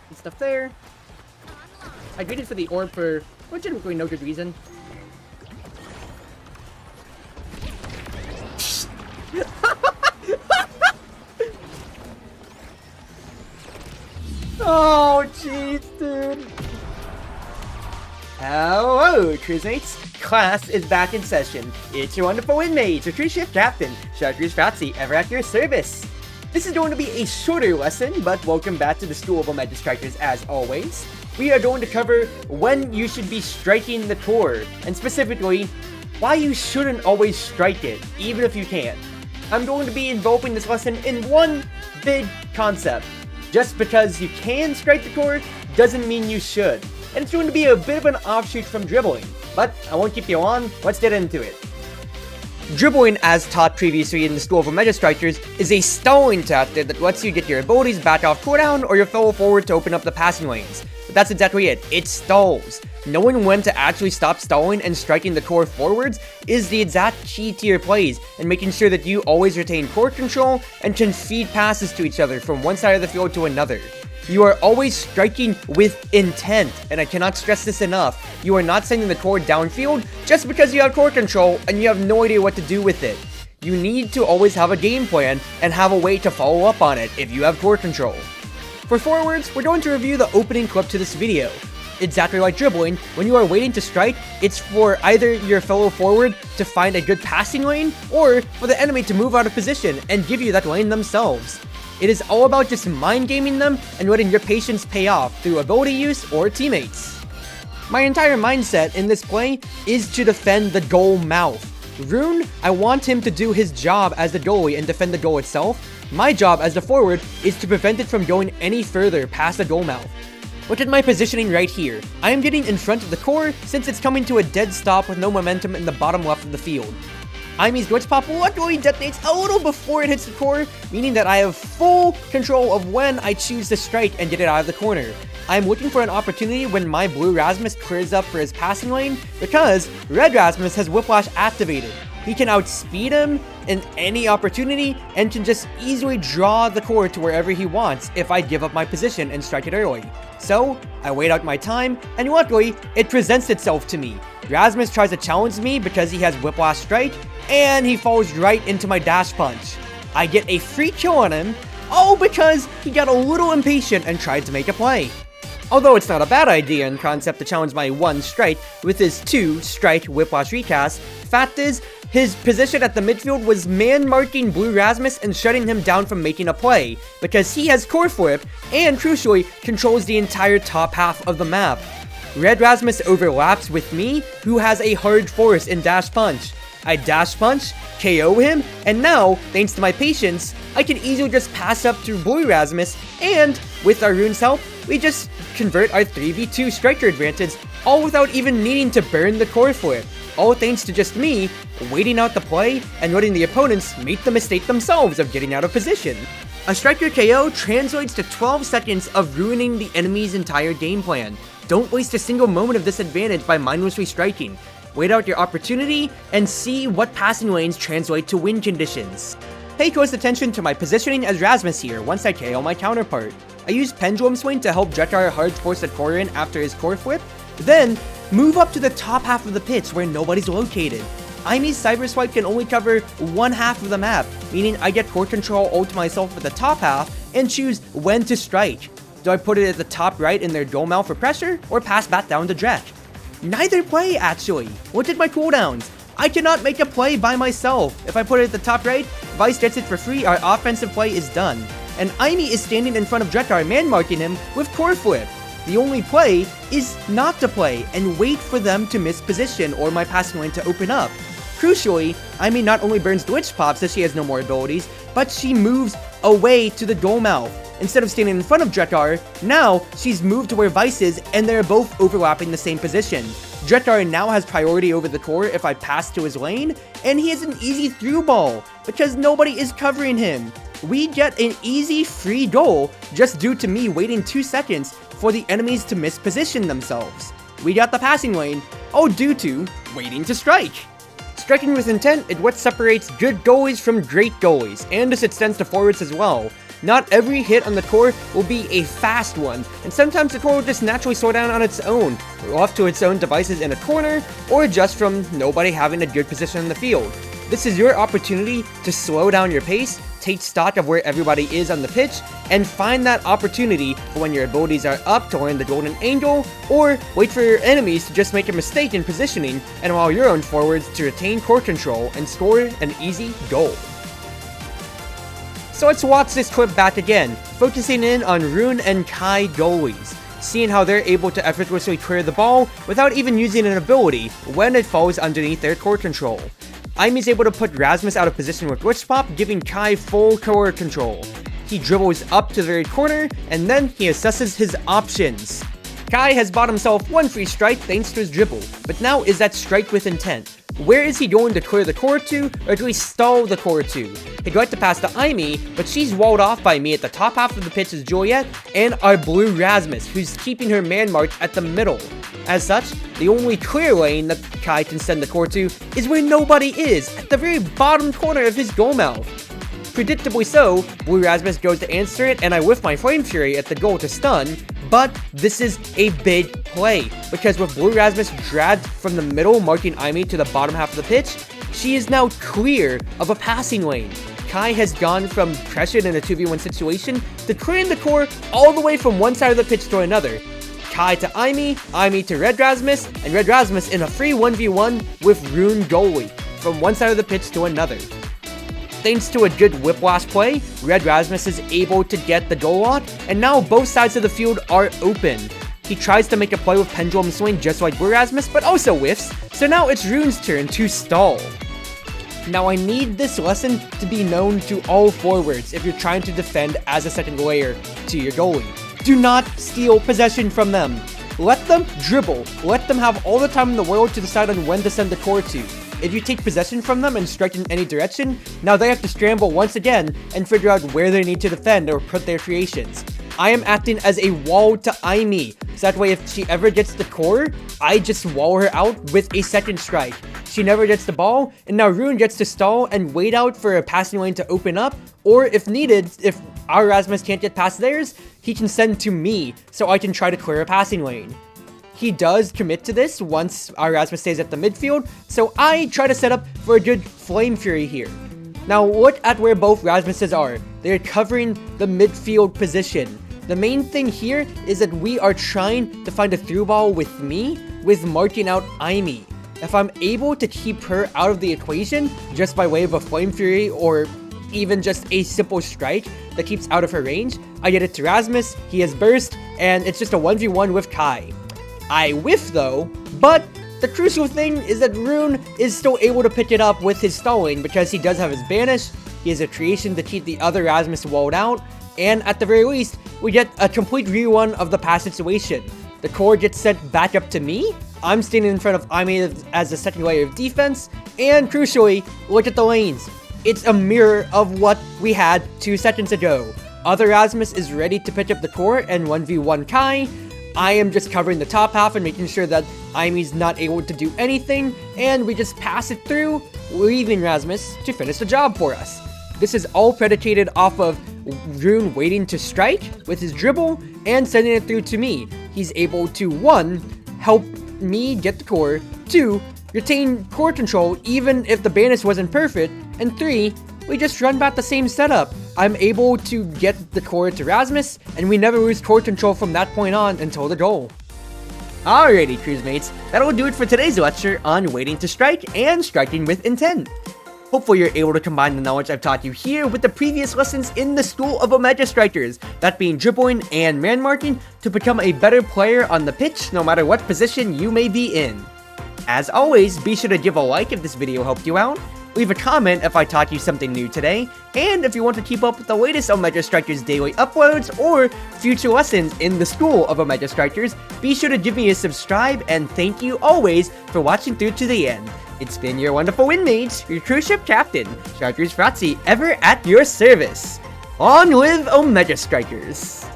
and stuff there. I waited for the orb for legitimately no good reason. Oh, jeez, dude. Hello, cruise mates. Class is back in session. It's your Wonderful Wind Mage, your Cruz Ship Captain, Chartreuse Proxy, ever at your service. This is going to be a shorter lesson, but welcome back to the School of Magic Strikers as always. We are going to cover when you should be striking the core, and specifically, why you shouldn't always strike it, even if you can. I'm going to be involving this lesson in one big concept. Just because you can strike the core doesn't mean you should. And it's going to be a bit of an offshoot from dribbling. But I won't keep you on, let's get into it. Dribbling, as taught previously in the School of Magic Strikers, is a stalling tactic that lets you get your abilities back off cooldown or your fellow forward to open up the passing lanes. But that's exactly it, it stalls. Knowing when to actually stop stalling and striking the core forwards is the exact key to your plays, and making sure that you always retain core control and can feed passes to each other from one side of the field to another. You are always striking with intent, and I cannot stress this enough. You are not sending the core downfield just because you have core control and you have no idea what to do with it. You need to always have a game plan and have a way to follow up on it if you have core control. For forwards, we're going to review the opening clip to this video. Exactly like dribbling, when you are waiting to strike, it's for either your fellow forward to find a good passing lane, or for the enemy to move out of position and give you that lane themselves. It is all about just mind gaming them and letting your patience pay off through ability use or teammates. My entire mindset in this play is to defend the goal mouth. Rune, I want him to do his job as the goalie and defend the goal itself. My job as the forward is to prevent it from going any further past the goal mouth. Look at my positioning right here. I am getting in front of the core since it's coming to a dead stop with no momentum in the bottom left of the field. Aimi's glitch pop luckily detonates a little before it hits the core, meaning that I have full control of when I choose to strike and get it out of the corner. I'm looking for an opportunity when my blue Rasmus clears up for his passing lane, because red Rasmus has Whiplash activated. He can outspeed him in any opportunity and can just easily draw the core to wherever he wants if I give up my position and strike it early. So, I wait out my time, and luckily, it presents itself to me. Rasmus tries to challenge me because he has Whiplash Strike, and he falls right into my dash punch. I get a free kill on him, all because he got a little impatient and tried to make a play. Although it's not a bad idea in concept to challenge my 1 strike with his 2 strike Whiplash recast, fact is, his position at the midfield was man-marking Blue Rasmus and shutting him down from making a play, because he has Core Flip, and crucially, controls the entire top half of the map. Red Rasmus overlaps with me, who has a hard force in Dash Punch. I Dash Punch, KO him, and now, thanks to my patience, I can easily just pass up through Blue Rasmus, and, with our Rune's help, we just convert our 3v2 striker advantage, all without even needing to burn the Core Flip. All thanks to just me waiting out the play and letting the opponents make the mistake themselves of getting out of position. A striker KO translates to 12 seconds of ruining the enemy's entire game plan. Don't waste a single moment of this advantage by mindlessly striking. Wait out your opportunity and see what passing lanes translate to win conditions. Pay close attention to my positioning as Rasmus here once I KO my counterpart. I use Pendulum Swing to help Drekar hard force the core in after his core flip, then move up to the top half of the pitch where nobody's located. Aimi's Cyber Swipe can only cover one half of the map, meaning I get core control all to myself at the top half and choose when to strike. Do I put it at the top right in their goal mouth for pressure, or pass back down to Drek? Neither play, actually. Look at my cooldowns. I cannot make a play by myself. If I put it at the top right, Vice gets it for free, our offensive play is done. And Aimi is standing in front of Drekar, man-marking him with Core Flip. The only play is not to play and wait for them to miss position or my passing lane to open up. Crucially, Aimi not only burns glitch pops as she has no more abilities, but she moves away to the goal mouth. Instead of standing in front of Drekar, now she's moved to where Vice is and they're both overlapping the same position. Drekar now has priority over the core if I pass to his lane, and he has an easy through ball because nobody is covering him. We get an easy free goal just due to me waiting 2 seconds for the enemies to misposition themselves. We got the passing lane, all due to waiting to strike. Striking with intent is what separates good goalies from great goalies, and this extends to forwards as well. Not every hit on the core will be a fast one, and sometimes the core will just naturally slow down on its own, off to its own devices in a corner, or just from nobody having a good position in the field. This is your opportunity to slow down your pace, take stock of where everybody is on the pitch, and find that opportunity for when your abilities are up to land the golden angle, or wait for your enemies to just make a mistake in positioning and allow your own forwards to retain core control and score an easy goal. So let's watch this clip back again, focusing in on Rune and Kai goalies, seeing how they're able to effortlessly clear the ball without even using an ability when it falls underneath their core control. Aimi's able to put Rasmus out of position with Glitch Pop, giving Kai full core control. He dribbles up to the very corner, and then he assesses his options. Kai has bought himself one free strike thanks to his dribble, but now is that strike with intent. Where is he going to clear the core to, or do we stall the core to? He'd like to pass to Aimi, but she's walled off by me at the top half of the pitch as Juliet, and our blue Rasmus, who's keeping her man marked at the middle. As such, the only clear lane that Kai can send the core to is where nobody is, at the very bottom corner of his goal mouth. Predictably so, Blue Rasmus goes to answer it, and I whiff my Flame Fury at the goal to stun, but this is a big play, because with Blue Rasmus dragged from the middle marking Aimi to the bottom half of the pitch, she is now clear of a passing lane. Kai has gone from pressured in a 2v1 situation to clearing the core all the way from one side of the pitch to another. Kai to Aimi, Aimi to Red Rasmus, and Red Rasmus in a free 1v1 with Rune goalie, from one side of the pitch to another. Thanks to a good whiplash play, Red Rasmus is able to get the goal lock, and now both sides of the field are open. He tries to make a play with Pendulum Swing just like Blue Rasmus, but also whiffs, so now it's Rune's turn to stall. Now I need this lesson to be known to all forwards if you're trying to defend as a second layer to your goalie. Do not steal possession from them. Let them dribble, let them have all the time in the world to decide on when to send the core to. If you take possession from them and strike in any direction, now they have to scramble once again and figure out where they need to defend or put their creations. I am acting as a wall to Aimi, so that way if she ever gets the core, I just wall her out with a second strike. She never gets the ball, and now Rune gets to stall and wait out for a passing lane to open up, or if needed, if our Rasmus can't get past theirs, he can send to me, so I can try to clear a passing lane. He does commit to this once our Rasmus stays at the midfield, so I try to set up for a good Flame Fury here. Now look at where both Rasmuses are. They're covering the midfield position. The main thing here is that we are trying to find a through ball with me, with marking out Aimi. If I'm able to keep her out of the equation, just by way of a Flame Fury or even just a simple strike that keeps out of her range, I get it to Rasmus, he has burst, and it's just a 1v1 with Kai. I whiff though, but the crucial thing is that Rune is still able to pick it up with his stalling because he does have his banish, he has a creation to keep the other Rasmus walled out, and at the very least, we get a complete rerun of the past situation. The core gets sent back up to me, I'm standing in front of Aimi as the second layer of defense, and crucially, look at the lanes. It's a mirror of what we had 2 seconds ago. Other Rasmus is ready to pick up the core and 1v1 Kai. I am just covering the top half and making sure that Aimi's not able to do anything, and we just pass it through, leaving Rasmus to finish the job for us. This is all predicated off of Rune waiting to strike with his dribble and sending it through to me. He's able to 1. Help me get the core, 2. Retain core control even if the banish wasn't perfect, and 3. We just run back the same setup. I'm able to get the core to Rasmus, and we never lose core control from that point on until the goal. Alrighty, cruise mates, that'll do it for today's lecture on waiting to strike and striking with intent. Hopefully you're able to combine the knowledge I've taught you here with the previous lessons in the School of Omega Strikers, that being dribbling and man marking, to become a better player on the pitch no matter what position you may be in. As always, be sure to give a like if this video helped you out, leave a comment if I taught you something new today, and if you want to keep up with the latest Omega Strikers daily uploads or future lessons in the School of Omega Strikers, be sure to give me a subscribe, and thank you always for watching through to the end. It's been your Wonderful Wind Mage, your Cruz Ship Captain, Chartreuse Proxy, ever at your service. On with Omega Strikers!